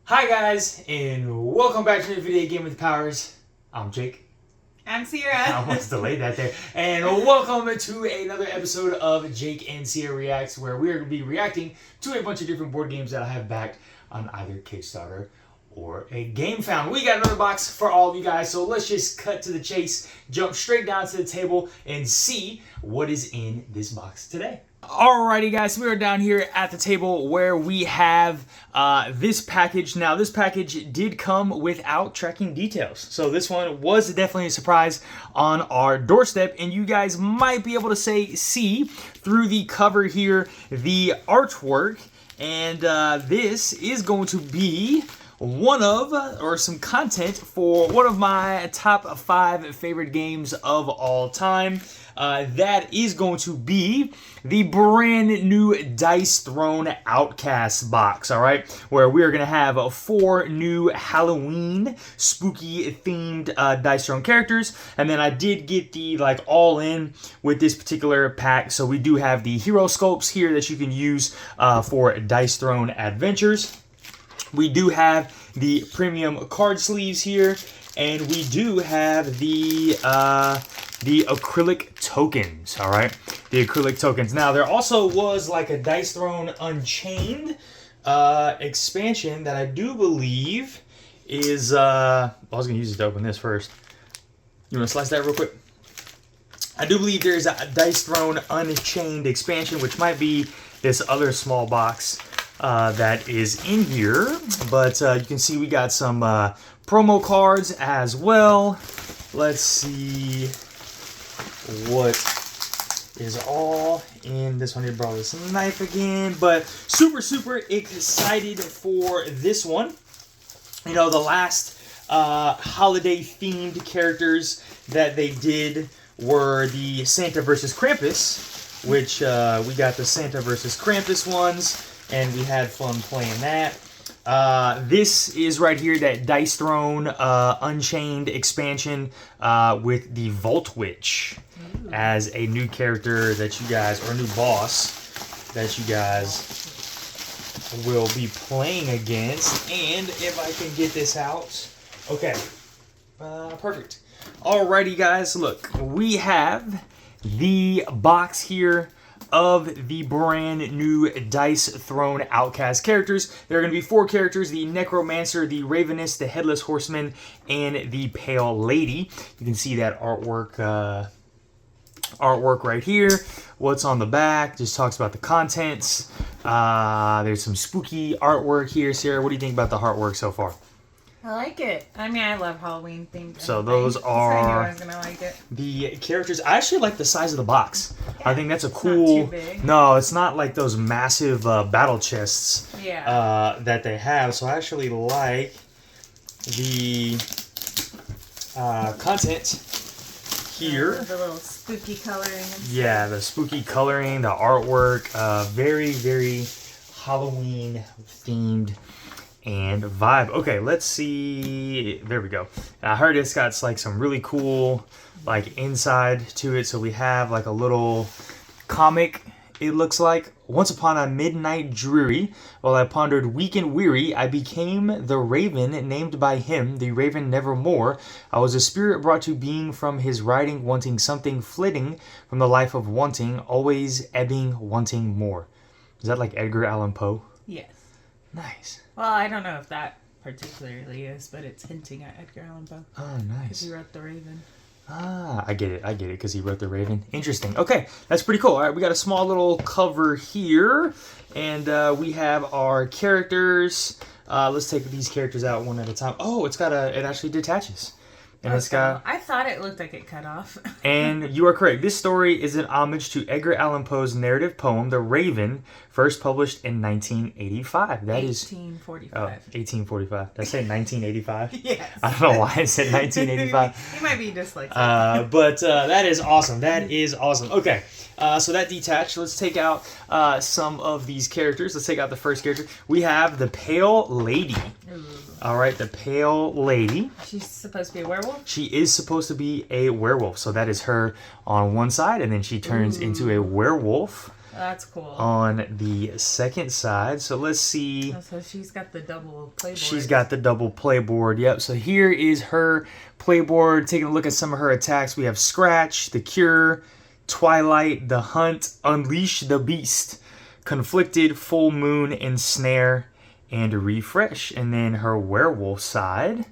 Hi guys, and welcome back to the Video Game with Powers. I'm Jake. I'm Cierra. I almost delayed that there. And welcome to another episode of Jake and Cierra Reacts, where we're going to be reacting to a bunch of different board games that I have backed on either Kickstarter or a Game Found. We got another box for all of you guys, so let's just cut to the chase, jump straight down to the table, and see what is in this box today. Alrighty guys, we are down here at the table where we have this package. Now this package did come without tracking details, so this one was definitely a surprise on our doorstep, and you guys might be able to see through the cover here the artwork, and this is going to be some content for one of my top 5 favorite games of all time. That is going to be the brand new Dice Throne Outcasts box, alright? Where we are going to have 4 new Halloween spooky themed Dice Throne characters. And then I did get the all in with this particular pack. So we do have the hero sculpts here that you can use for Dice Throne Adventures. We do have the premium card sleeves here, and we do have the acrylic tokens, all right? The acrylic tokens. Now, there also was a Dice Throne Unchained expansion that I do believe is... I was going to use it to open this first. You want to slice that real quick? I do believe there's a Dice Throne Unchained expansion, which might be this other small box that is in here, but you can see we got some promo cards as well. Let's see what is all in this one. He brought this knife again, but super excited for this one. You know, the last holiday themed characters that they did were the Santa versus Krampus, which we got the Santa versus Krampus ones, and we had fun playing that. This is right here, that Dice Throne Unchained expansion with the Vault Witch as a new character that you guys, or a new boss that you guys will be playing against. And if I can get this out, okay, perfect. Alrighty guys, look, we have the box here of the brand new Dice Throne Outcast characters. There are going to be 4 characters: the Necromancer, the Raveness, the Headless Horseman, and the Pale Lady. You can see that artwork right here. What's on the back just talks about the contents. There's some spooky artwork here. Cierra, what do you think about the artwork so far? I like it. I mean, I love Halloween themed. So those are I knew I was gonna like it. The characters. I actually like the size of the box. Yeah, I think that's a cool. not too big. No, it's not like those massive battle chests. Yeah. That they have. So I actually like the content here. The little spooky coloring. And stuff. Yeah, the spooky coloring, the artwork, very Halloween themed and vibe. Okay, let's see. There we go. I heard it's got some really cool inside to it. So we have a little comic. It looks like, once upon a midnight dreary, while I pondered weak and weary, I became the raven named by him, the raven nevermore. I was a spirit brought to being from his riding, wanting something, flitting from the life of wanting, always ebbing, wanting more. Is that like Edgar Allan Poe? Yes. Nice. Well, I don't know if that particularly is, but it's hinting at Edgar Allan Poe. Oh, nice. Because he wrote The Raven. Ah, I get it, because he wrote The Raven. Interesting. Okay, that's pretty cool. All right, we got a small little cover here, and we have our characters. Let's take these characters out one at a time. Oh, it actually detaches. And it's got... I thought it looked like it cut off. And you are correct. This story is an homage to Edgar Allan Poe's narrative poem, The Raven, first published in 1985. That is 1845. Oh, 1845. Did I say 1985? Yes. I don't know why I said 1985. You might be dyslexic. But that is awesome. That is awesome. Okay. So that detached. Let's take out some of these characters. Let's take out the first character. We have the Pale Lady. Ooh. All right, the Pale Lady. She's supposed to be a werewolf? She is supposed to be a werewolf. So that is her on one side, and then she turns into a werewolf That's cool. On the second side. So let's see. Oh, so she's got the double playboard. She's got the double playboard. Yep. So here is her playboard. Taking a look at some of her attacks. We have Scratch, the Cure, Twilight, the Hunt, Unleash the Beast, Conflicted, Full Moon, Ensnare, and Refresh. And then her werewolf side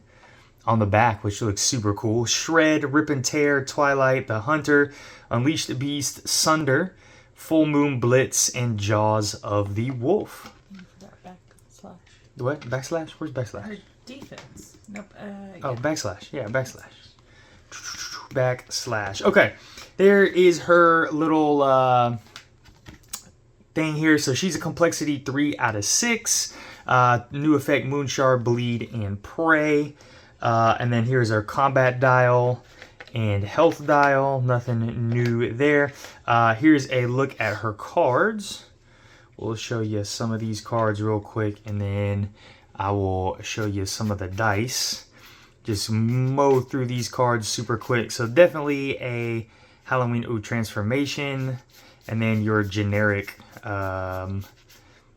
on the back, which looks super cool. Shred, Rip and Tear, Twilight, the Hunter, Unleash the Beast, Sunder, Full Moon Blitz, and Jaws of the Wolf. Backslash. What? Backslash? Where's backslash? Her defense. Nope. Oh, backslash. Yeah, backslash. Backslash. Okay. There is her little thing here. So she's a complexity 3 out of 6. New effect, Moonshard, Bleed, and Prey. And then here's our combat dial and health dial. Nothing new there. Here's a look at her cards. We'll show you some of these cards real quick, and then I will show you some of the dice. Just mow through these cards super quick. So definitely a Halloween transformation, and then your generic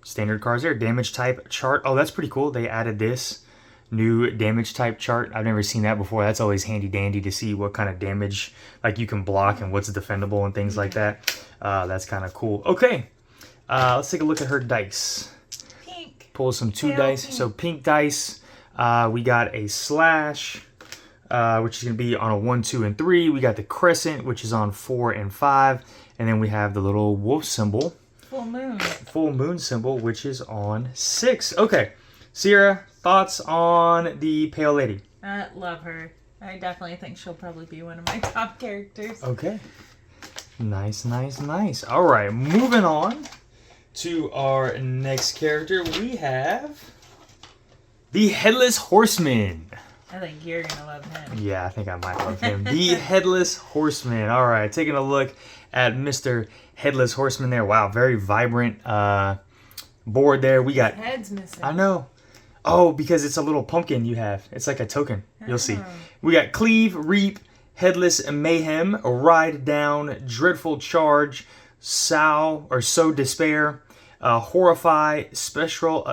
standard cards there. Damage type chart. Oh, that's pretty cool. They added this new damage type chart. I've never seen that before. That's always handy dandy to see what kind of damage like you can block and what's defendable and things like that. That's kind of cool. Okay, let's take a look at her dice. Pink. Pull some two Pale dice. pink. So pink dice. We got a slash, which is going to be on a 1, 2, and 3. We got the crescent, which is on 4 and 5. And then we have the little wolf symbol. Full moon. Full moon symbol, which is on 6. Okay, Cierra, thoughts on the Pale Lady? Love her. I definitely think she'll probably be one of my top characters. Okay. Nice, nice, nice. All right, moving on to our next character. We have the Headless Horseman. I think you're going to love him. Yeah, I think I might love him. The Headless Horseman. All right, taking a look at Mr. Headless Horseman there. Wow, very vibrant board there. We got... His head's missing. I know. Oh, because it's a little pumpkin you have. It's like a token. You'll see. We got Cleave, Reap, Headless Mayhem, Ride Down, Dreadful Charge, Sow Despair, Horrify, Spectral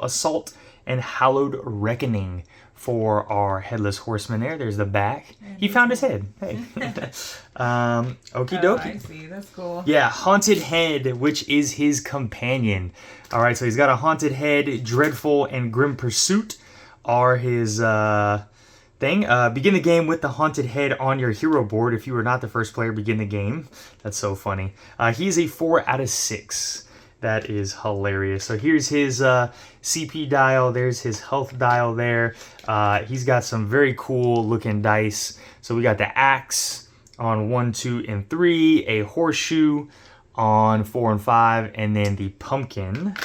Assault, and Hallowed Reckoning for our Headless Horseman there. There's the back. He found his head. Hey. Okie dokie. Oh, I see. That's cool. Yeah, Haunted Head, which is his companion. All right, so he's got a Haunted Head. Dreadful and Grim Pursuit are his thing. Begin the game with the Haunted Head on your hero board. If you were not the first player, begin the game. That's so funny. He's a 4 out of 6. That is hilarious. So here's his CP dial. There's his health dial there. He's got some very cool looking dice. So we got the axe on 1, 2, and 3, a horseshoe on 4 and 5, and then the pumpkin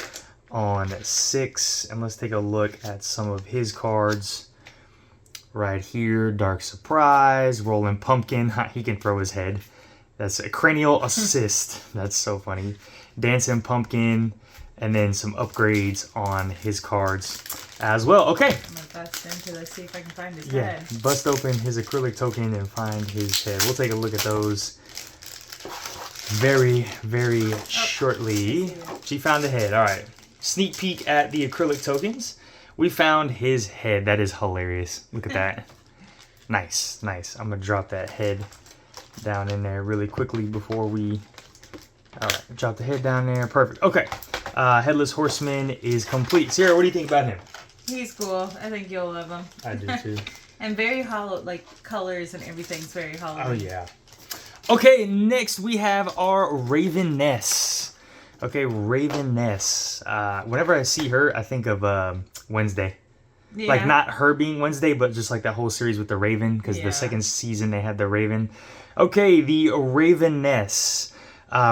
on 6. And let's take a look at some of his cards right here. Dark Surprise, Rolling Pumpkin. He can throw his head. That's a Cranial Assist. That's so funny. Dancing Pumpkin, and then some upgrades on his cards as well. Okay. I'm going to bust into this, see if I can find his head. Bust open his acrylic token and find his head. We'll take a look at those very, very shortly. She found the head. All right. Sneak peek at the acrylic tokens. We found his head. That is hilarious. Look at that. Nice, nice. I'm going to drop that head down in there really quickly before we... All right, drop the head down there. Perfect. Okay. Headless Horseman is complete. Cierra, what do you think about him? He's cool. I think you'll love him. I do too. And very hollow, like colors and everything's very hollow. Oh, yeah. Okay, next we have our Ravenness. Okay, Ravenness. Whenever I see her, I think of Wednesday. Yeah. Like, not her being Wednesday, but just like that whole series with the Raven, because the second season they had the Raven. Okay, the Ravenness.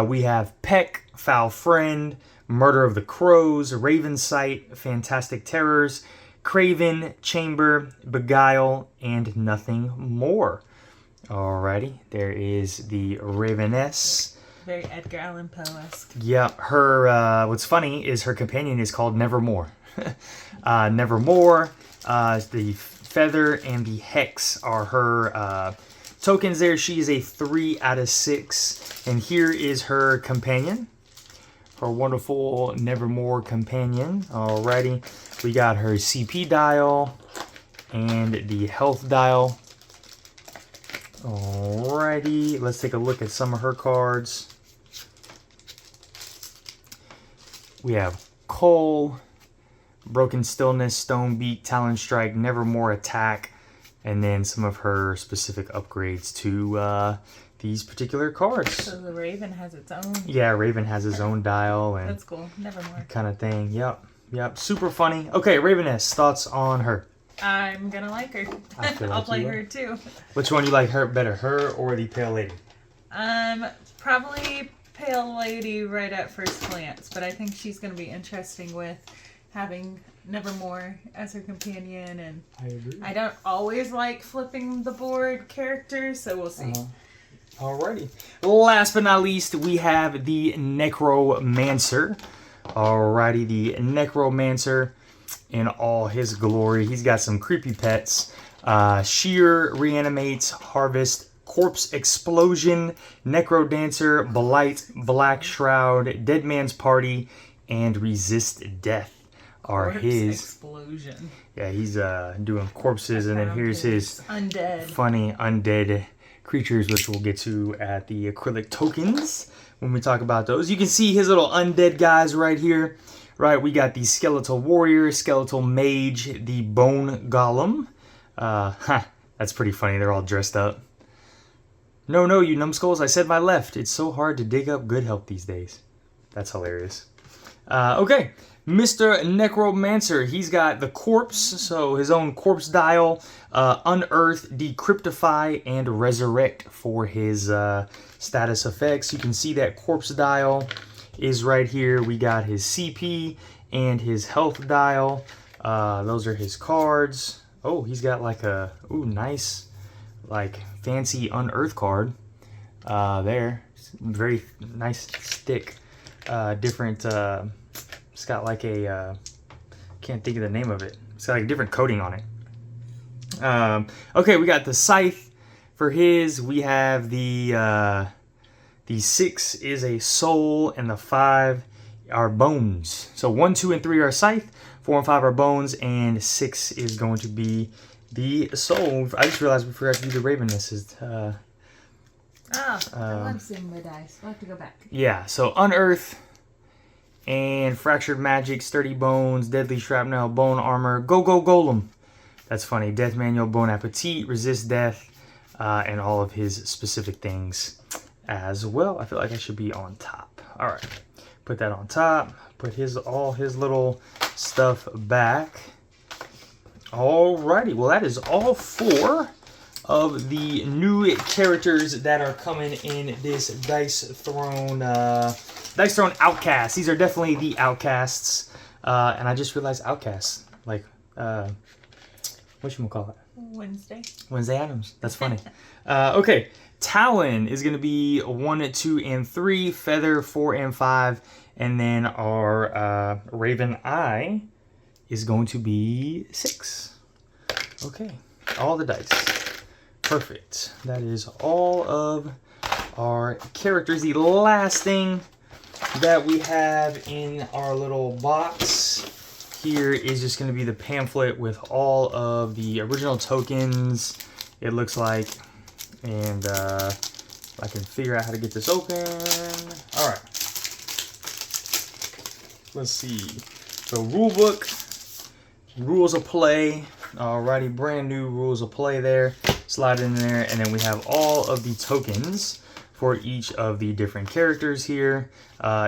We have Peck, Foul Friend, Murder of the Crows, Raven Sight, Fantastic Terrors, Craven, Chamber, Beguile, and Nothing More. Alrighty, there is the Ravenness. Very Edgar Allan Poe-esque. Yeah, her, what's funny is her companion is called Nevermore. Nevermore, the Feather and the Hex are her tokens there. She is a 3 out of 6. And here is her companion. our wonderful Nevermore companion. Alrighty, we got her CP dial and the health dial. Alrighty, let's take a look at some of her cards. We have Coal, Broken Stillness, Stone Beat, Talon Strike, Nevermore Attack, and then some of her specific upgrades to these particular cards. So the Raven has its own. Yeah, Raven has his own dial and that's cool. Nevermore. kind of thing. Yep. Super funny. Okay, Raveness, thoughts on her? I'm gonna like her. I feel I'll like play you her will. too. Which one you like her better, her or the Pale Lady? Probably Pale Lady right at first glance, but I think she's gonna be interesting with having Nevermore as her companion, and I agree. I don't always like flipping the board characters, so we'll see. Alrighty. Last but not least, we have the Necromancer. Alrighty, the Necromancer in all his glory. He's got some creepy pets. Shear, Reanimates, Harvest, Corpse Explosion, Necro Dancer, Blight, Black Shroud, Dead Man's Party, and Resist Death are Corpse his. Explosion. Yeah, he's doing corpses, and then here's his undead. funny undead creatures, which we'll get to at the Acrylic Tokens when we talk about those. You can see his little undead guys right here. Right, we got the Skeletal Warrior, Skeletal Mage, the Bone Golem. That's pretty funny. They're all dressed up. No, you numbskulls. I said my left. It's so hard to dig up good help these days. That's hilarious. Okay, Mr. Necromancer. He's got the corpse, so his own corpse dial, unearth, decryptify, and resurrect for his status effects. You can see that corpse dial is right here. We got his CP and his health dial. Those are his cards. Oh, he's got like a nice, like fancy unearth card there. Very nice stick. Different. It's got like a can't think of the name of it. It's got like a different coating on it. Okay, we got the scythe for his. We have the 6 is a soul, and the 5 are bones. So 1, 2, and 3 are scythe, 4 and 5 are bones, and 6 is going to be the soul. I just realized we forgot to do the Ravennesses. I love seeing my dice. We'll have to go back. Yeah, so unearth and fractured magic, sturdy bones, deadly shrapnel, bone armor, go golem. That's funny. Death manual, bone appetit, resist death, and all of his specific things as well. I feel like I should be on top. All right, put that on top. Put all his little stuff back. Alrighty, well that is all 4 of the new characters that are coming in this Dice Throne Outcasts. These are definitely the Outcasts, and I just realized Outcasts, like whatchamacallit? Wednesday Addams. That's funny. Okay, Talon is going to be 1, 2, and 3. Feather 4 and 5, and then our Raven Eye is going to be 6. Okay, all the dice. Perfect. That is all of our characters. The last thing that we have in our little box here is just going to be the pamphlet with all of the original tokens, it looks like. And I can figure out how to get this open. All right. Let's see. So rule book, rules of play. Alrighty, brand new rules of play there. Slide it in there, and then we have all of the tokens for each of the different characters here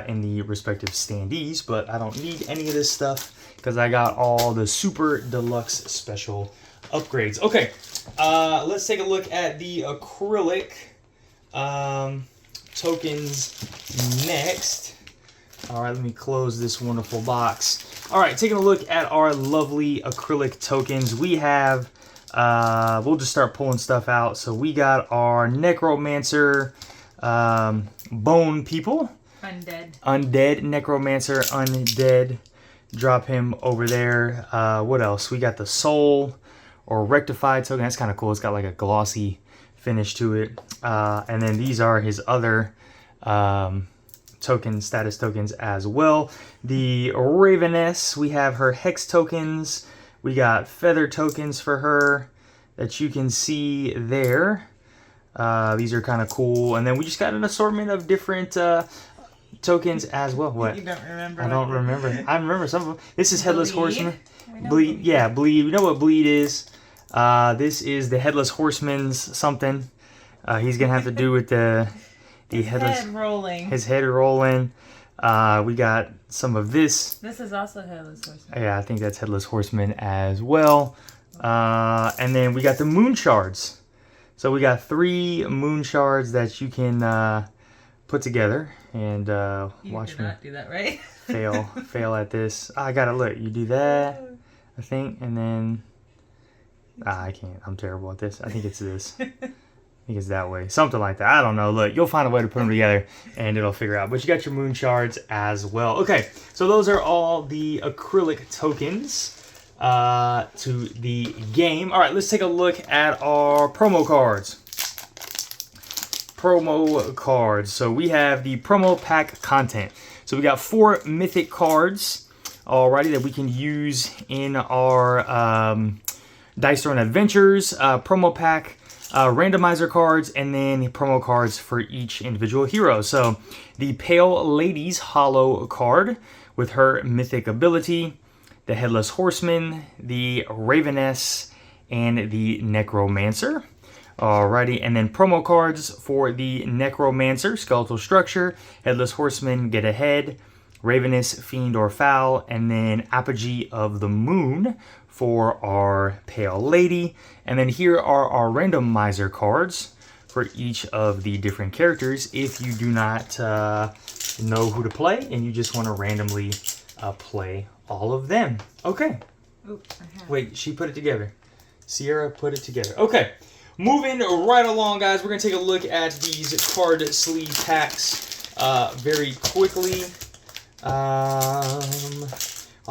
in the respective standees. But I don't need any of this stuff because I got all the super deluxe special upgrades. Okay, let's take a look at the acrylic tokens next. All right, let me close this wonderful box. All right, taking a look at our lovely acrylic tokens. We have, we'll just start pulling stuff out. So we got our Necromancer, Bone People. Undead, Necromancer, Undead. Drop him over there. What else? We got the Soul or Rectified token. That's kind of cool. It's got like a glossy finish to it. And then these are his other status tokens as well. The Raveness, we have her hex tokens. We got feather tokens for her that you can see there. These are kind of cool. And then we just got an assortment of different tokens as well. What? You don't remember? I don't remember. I remember some of them. This is Headless Horseman. Bleed. Yeah, bleed. You know what bleed is? This is the Headless Horseman's something. He's gonna have to do with the headless head rolling. His head rolling. We got some of this. This is also Headless Horseman. Yeah, I think that's Headless Horseman as well. And then we got the moon shards. So we got 3 moon shards that you can put together and watch me do that, right? fail at this. I gotta look. You do that, I think, and then I can't. I'm terrible at this. I think it's this. I think it's that way. Something like that. I don't know. Look, you'll find a way to put them together and it'll figure out. But you got your moon shards as well. Okay, so those are all the acrylic tokens to the game. All right, let's take a look at our promo cards. So we have the promo pack content. So we got 4 mythic cards already that we can use in our Dice Throne Adventures promo pack. Randomizer cards, and then promo cards for each individual hero. So the Pale Lady's Hollow card with her mythic ability, the Headless Horseman, the Raveness, and the Necromancer. Alrighty, and then promo cards for the Necromancer, Skeletal Structure, Headless Horseman, Get Ahead, Ravenous, Fiend or Foul, and then Apogee of the Moon for our Pale Lady. And then here are our randomizer cards for each of the different characters if you do not know who to play and you just want to randomly play all of them. Okay. Oops, wait, she put it together. Cierra put it together. Okay. Moving right along, guys, we're going to take a look at these card sleeve packs very quickly. I'll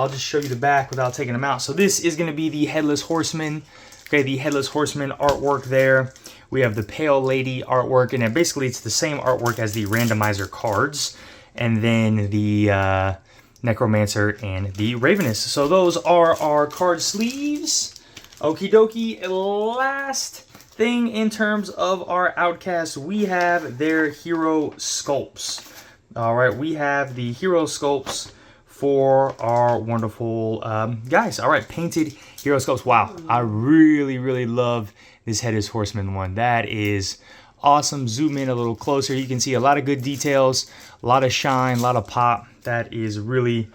just show you the back without taking them out. So this is going to be the Headless Horseman. Okay, the Headless Horseman artwork there. We have the Pale Lady artwork, and then basically it's the same artwork as the randomizer cards. And then the Necromancer and the Ravenous. So those are our card sleeves. Okie dokie. Last thing in terms of our Outcasts, we have their hero sculpts. All right, we have the hero sculpts for our wonderful guys. All right, painted hero sculpts. Wow, I really love this Headless Horseman one. That is awesome. Zoom in a little closer. You can see a lot of good details, a lot of shine, a lot of pop. That is really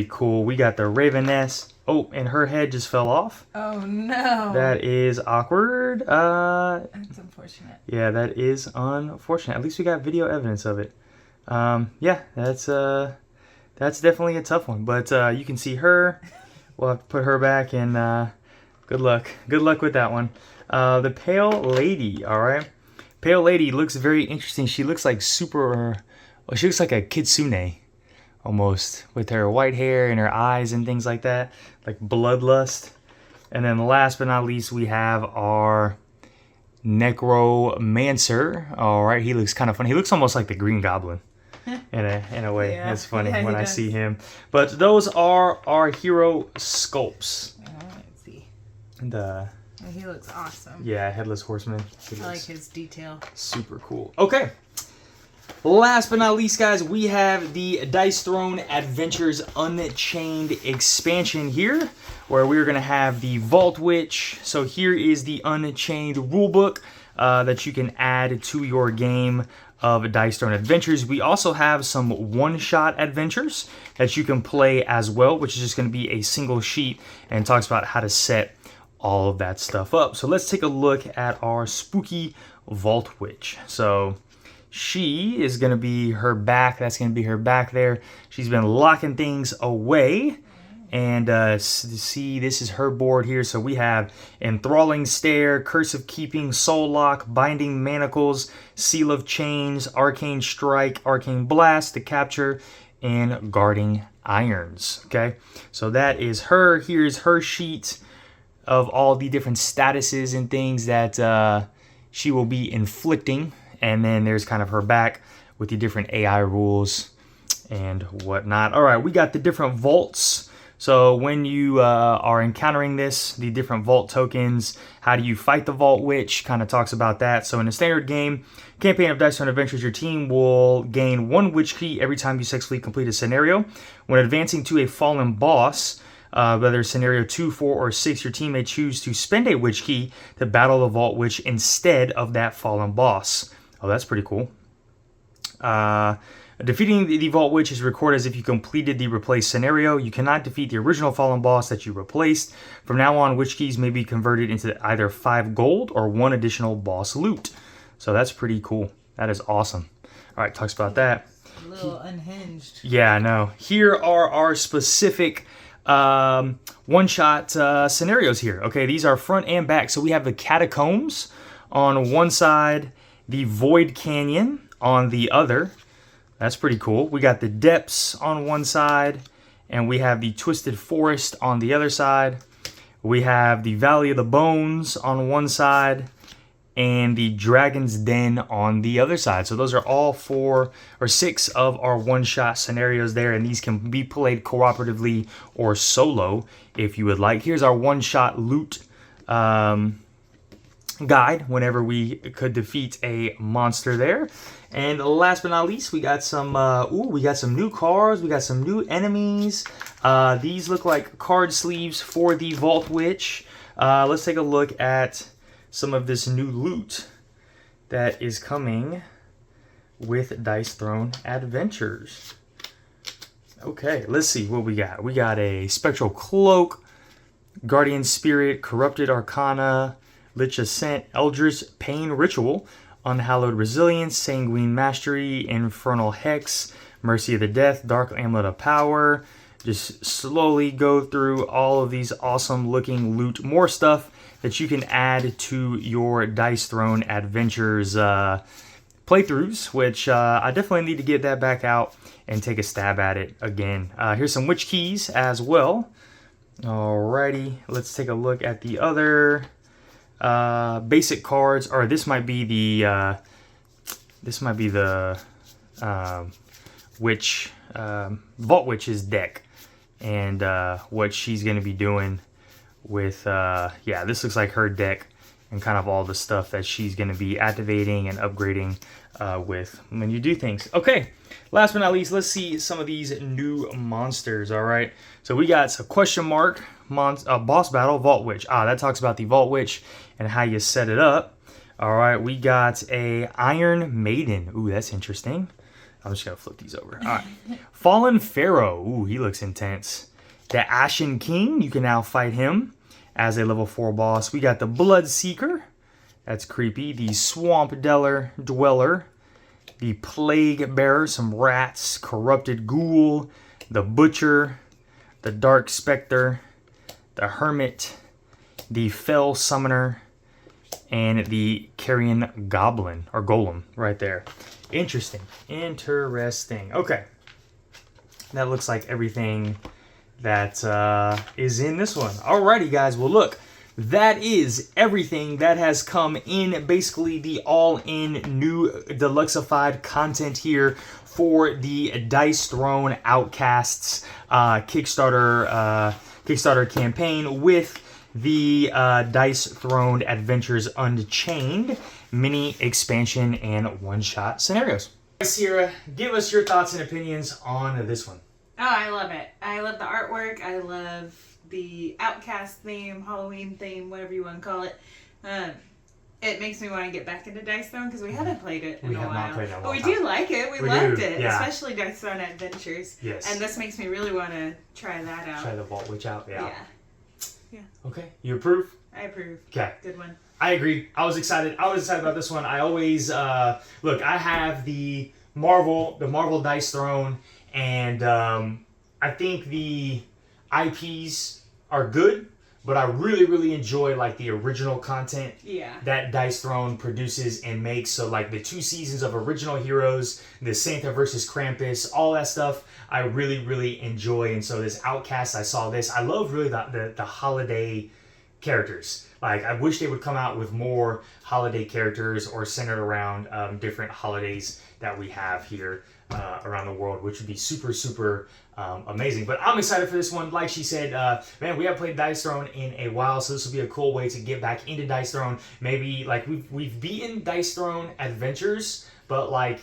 cool. We got the Raveness. Oh, and her head just fell off. Oh no. That is awkward. That's unfortunate. Yeah, that is unfortunate. At least we got video evidence of it. Yeah, that's definitely a tough one. But you can see her. We'll have to put her back, and good luck. Good luck with that one. The Pale Lady, all right? Pale Lady looks very interesting. She looks like she looks like a kitsune, almost, with her white hair and her eyes and things like that, like bloodlust. And then last but not least, we have our Necromancer. All right, he looks kind of funny. He looks almost like the Green Goblin. In a way. Yeah, that's funny when I see him. But those are our hero sculpts. Let's see. And he looks awesome. Yeah, Headless Horseman. I like his detail. Super cool. Okay. Last but not least, guys, we have the Dice Throne Adventures Unchained expansion here, where we're going to have the Vault Witch. So here is the Unchained rulebook that you can add to your game of Dice Throne Adventures. We also have some one-shot adventures that you can play as well, which is just going to be a single sheet and talks about how to set all of that stuff up. So let's take a look at our spooky Vault Witch. So she is going to be her back. That's going to be her back there. She's been locking things away. And see, this is her board here. So we have Enthralling Stare, Curse of Keeping, Soul Lock, Binding Manacles, Seal of Chains, Arcane Strike, Arcane Blast, The Capture, and Guarding Irons. Okay, so that is her. Here's her sheet of all the different statuses and things that she will be inflicting. And then there's kind of her back with the different AI rules and whatnot. All right, we got the different vaults. So when you are encountering this, the different vault tokens, how do you fight the Vault Witch, kind of talks about that. So in a standard game, campaign of Dice Throne Adventures, your team will gain 1 witch key every time you successfully complete a scenario. When advancing to a fallen boss, whether scenario 2, 4, or 6, your team may choose to spend a witch key to battle the Vault Witch instead of that fallen boss. Oh, that's pretty cool. Defeating the Vault Witch is recorded as if you completed the replaced scenario. You cannot defeat the original fallen boss that you replaced. From now on, witch keys may be converted into either 5 gold or 1 additional boss loot. So that's pretty cool. That is awesome. All right, talks about that. A little unhinged. Yeah, I know. Here are our specific one-shot scenarios here. Okay, these are front and back. So we have the Catacombs on one side, the Void Canyon on the other. That's pretty cool. We got the Depths on one side, and we have the Twisted Forest on the other side. We have the Valley of the Bones on one side, and the Dragon's Den on the other side. So those are all 4 or 6 of our one-shot scenarios there, and these can be played cooperatively or solo if you would like. Here's our one-shot loot guide whenever we could defeat a monster there. And last but not least, we got some we got some new cards, we got some new enemies. These look like card sleeves for the Vault Witch. Let's take a look at some of this new loot that is coming with Dice Throne Adventures. Okay, let's see what we got. We got a Spectral Cloak, Guardian Spirit, Corrupted Arcana, Lich Ascent, Eldritch Pain Ritual, Unhallowed Resilience, Sanguine Mastery, Infernal Hex, Mercy of the Death, Dark Amulet of Power. Just slowly go through all of these awesome looking loot. More stuff that you can add to your Dice Throne Adventures playthroughs, which I definitely need to get that back out and take a stab at it again. Here's some witch keys as well. Alrighty, let's take a look at the other basic cards. Or this might be the witch Vault Witch's deck, and what she's going to be doing with yeah, this looks like her deck and kind of all the stuff that she's going to be activating and upgrading with when you do things. Okay, last but not least, let's see some of these new monsters. All right, so we got a question mark boss battle Vault Witch. That talks about the Vault Witch and how you set it up. All right, we got a Iron Maiden. Ooh, that's interesting. I'm just gonna flip these over. All right, Fallen Pharaoh. Ooh, he looks intense. The Ashen King, you can now fight him as a level 4 boss. We got the Blood Seeker. That's creepy. The Swamp Dweller. The Plague Bearer, some rats. Corrupted Ghoul. The Butcher. The Dark Spectre. The Hermit. The Fell Summoner. And the Carrion Goblin, or Golem, right there. Interesting. Okay. That looks like everything that is in this one. Alrighty, guys. Well, look, that is everything that has come in. Basically, the all-in new deluxeified content here for the Dice Throne Outcasts Kickstarter campaign with the Dice Throne Adventures Unchained mini expansion and one-shot scenarios. Cierra, give us your thoughts and opinions on this one. Oh, I love it. I love the artwork. I love the Outcast theme, Halloween theme, whatever you want to call it. It makes me want to get back into Dice Throne because we haven't played it in a while. Not played it in a but long we time. do like it. We loved it, yeah. Especially Dice Throne Adventures. Yes. And this makes me really want to try that out. Try the Vault Witch out. Yeah. Yeah. Okay. You approve? I approve. Okay. Good one. I agree. I was excited about this one. I always look. I have the Marvel Dice Throne, and I think the IPs are good, but I really enjoy like the original content that Dice Throne produces and makes. So like the 2 seasons of original heroes, the Santa versus Krampus, all that stuff, I really enjoy. And so this Outcast, I saw this. I love really the holiday characters. Like, I wish they would come out with more holiday characters or centered around different holidays that we have here around the world, which would be super, super amazing. But I'm excited for this one. Like she said, man, we haven't played Dice Throne in a while, so this will be a cool way to get back into Dice Throne. Maybe, like, we've beaten Dice Throne Adventures, but, like,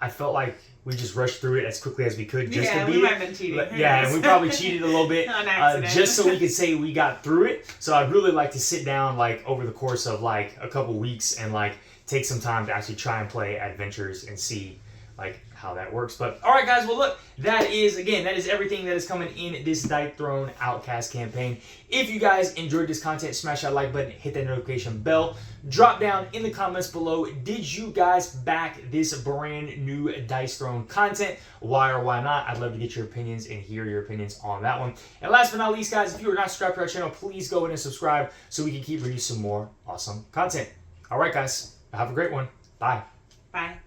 I felt like we just rushed through it as quickly as we could just to beat we might it. have been cheating. Yeah, and we probably cheated a little bit On accident. just so we could say we got through it. So I'd really like to sit down, like, over the course of, like, a couple weeks and, like, take some time to actually try and play Adventures and see, like, how that works. But all right, guys, well, look, that is everything that is coming in this Dice Throne Outcast campaign. If you guys enjoyed this content, smash that like button, hit that notification bell, drop down in the comments below, did you guys back this brand new Dice Throne content? Why or why not? I'd love to get your opinions and hear your opinions on that one. And last but not least, guys, if you are not subscribed to our channel, please go ahead and subscribe so we can keep bringing you some more awesome content. All right, guys, have a great one. Bye. Bye.